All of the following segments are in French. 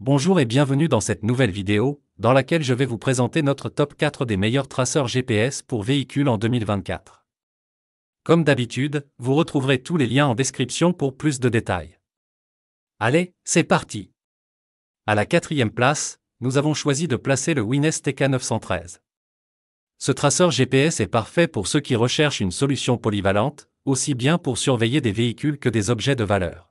Bonjour et bienvenue dans cette nouvelle vidéo, dans laquelle je vais vous présenter notre top 4 des meilleurs traceurs GPS pour véhicules en 2024. Comme d'habitude, vous retrouverez tous les liens en description pour plus de détails. Allez, c'est parti! À la 4e place, nous avons choisi de placer le Wines TK913. Ce traceur GPS est parfait pour ceux qui recherchent une solution polyvalente, aussi bien pour surveiller des véhicules que des objets de valeur.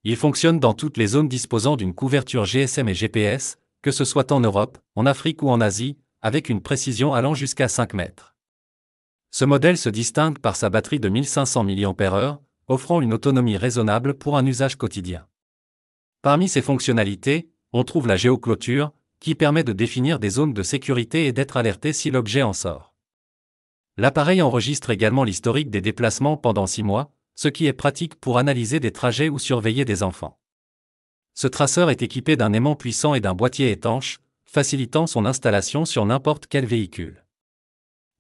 Il fonctionne dans toutes les zones disposant d'une couverture GSM et GPS, que ce soit en Europe, en Afrique ou en Asie, avec une précision allant jusqu'à 5 mètres. Ce modèle se distingue par sa batterie de 1500 mAh, offrant une autonomie raisonnable pour un usage quotidien. Parmi ses fonctionnalités, on trouve la géoclôture, qui permet de définir des zones de sécurité et d'être alerté si l'objet en sort. L'appareil enregistre également l'historique des déplacements pendant 6 mois, ce qui est pratique pour analyser des trajets ou surveiller des enfants. Ce traceur est équipé d'un aimant puissant et d'un boîtier étanche, facilitant son installation sur n'importe quel véhicule.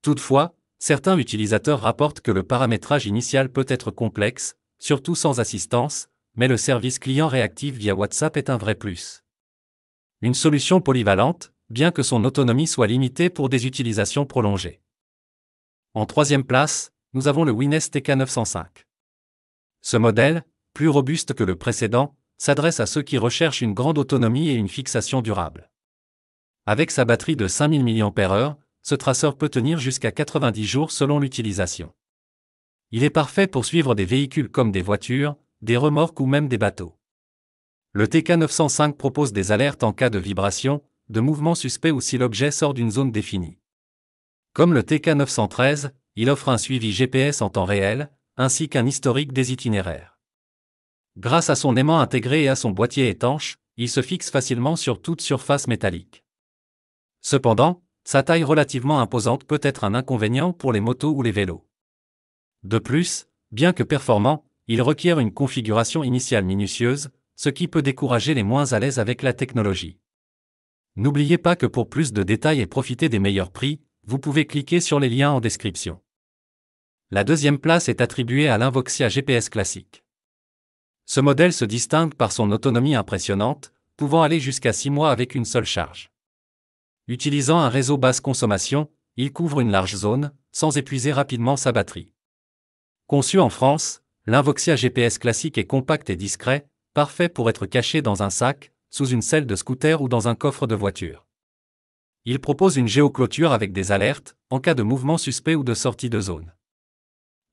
Toutefois, certains utilisateurs rapportent que le paramétrage initial peut être complexe, surtout sans assistance, mais le service client réactif via WhatsApp est un vrai plus. Une solution polyvalente, bien que son autonomie soit limitée pour des utilisations prolongées. En 3e place, nous avons le Wines TK905. Ce modèle, plus robuste que le précédent, s'adresse à ceux qui recherchent une grande autonomie et une fixation durable. Avec sa batterie de 5000 mAh, ce traceur peut tenir jusqu'à 90 jours selon l'utilisation. Il est parfait pour suivre des véhicules comme des voitures, des remorques ou même des bateaux. Le TK905 propose des alertes en cas de vibration, de mouvement suspect ou si l'objet sort d'une zone définie. Comme le TK913, il offre un suivi GPS en temps réel, ainsi qu'un historique des itinéraires. Grâce à son aimant intégré et à son boîtier étanche, il se fixe facilement sur toute surface métallique. Cependant, sa taille relativement imposante peut être un inconvénient pour les motos ou les vélos. De plus, bien que performant, il requiert une configuration initiale minutieuse, ce qui peut décourager les moins à l'aise avec la technologie. N'oubliez pas que pour plus de détails et profiter des meilleurs prix, vous pouvez cliquer sur les liens en description. La 2e place est attribuée à l'Invoxia GPS classique. Ce modèle se distingue par son autonomie impressionnante, pouvant aller jusqu'à 6 mois avec une seule charge. Utilisant un réseau basse consommation, il couvre une large zone, sans épuiser rapidement sa batterie. Conçu en France, l'Invoxia GPS classique est compact et discret, parfait pour être caché dans un sac, sous une selle de scooter ou dans un coffre de voiture. Il propose une géoclôture avec des alertes, en cas de mouvement suspect ou de sortie de zone.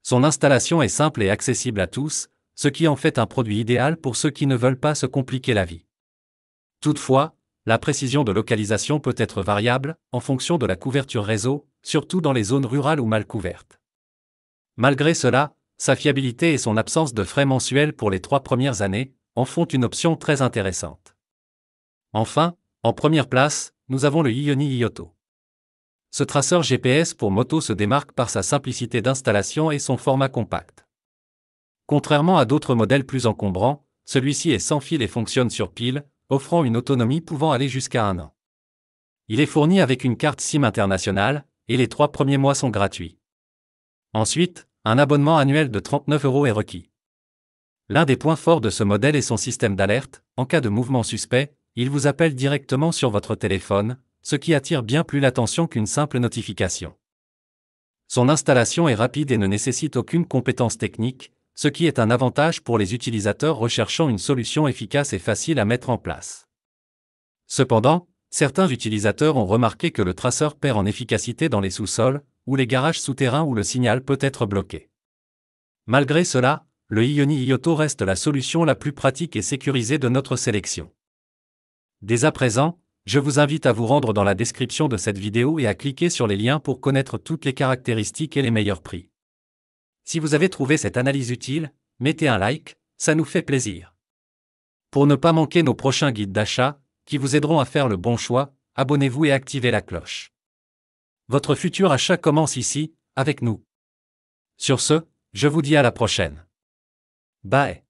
Son installation est simple et accessible à tous, ce qui en fait un produit idéal pour ceux qui ne veulent pas se compliquer la vie. Toutefois, la précision de localisation peut être variable, en fonction de la couverture réseau, surtout dans les zones rurales ou mal couvertes. Malgré cela, sa fiabilité et son absence de frais mensuels pour les 3 premières années en font une option très intéressante. Enfin, en première place, nous avons le Ioni Ioto. Ce traceur GPS pour moto se démarque par sa simplicité d'installation et son format compact. Contrairement à d'autres modèles plus encombrants, celui-ci est sans fil et fonctionne sur pile, offrant une autonomie pouvant aller jusqu'à 1 an. Il est fourni avec une carte SIM internationale, et les 3 premiers mois sont gratuits. Ensuite, un abonnement annuel de 39 € est requis. L'un des points forts de ce modèle est son système d'alerte. En cas de mouvement suspect, il vous appelle directement sur votre téléphone, ce qui attire bien plus l'attention qu'une simple notification. Son installation est rapide et ne nécessite aucune compétence technique, ce qui est un avantage pour les utilisateurs recherchant une solution efficace et facile à mettre en place. Cependant, certains utilisateurs ont remarqué que le traceur perd en efficacité dans les sous-sols, ou les garages souterrains où le signal peut être bloqué. Malgré cela, le Ioni Ioto reste la solution la plus pratique et sécurisée de notre sélection. Dès à présent, je vous invite à vous rendre dans la description de cette vidéo et à cliquer sur les liens pour connaître toutes les caractéristiques et les meilleurs prix. Si vous avez trouvé cette analyse utile, mettez un like, ça nous fait plaisir. Pour ne pas manquer nos prochains guides d'achat, qui vous aideront à faire le bon choix, abonnez-vous et activez la cloche. Votre futur achat commence ici, avec nous. Sur ce, je vous dis à la prochaine. Bye.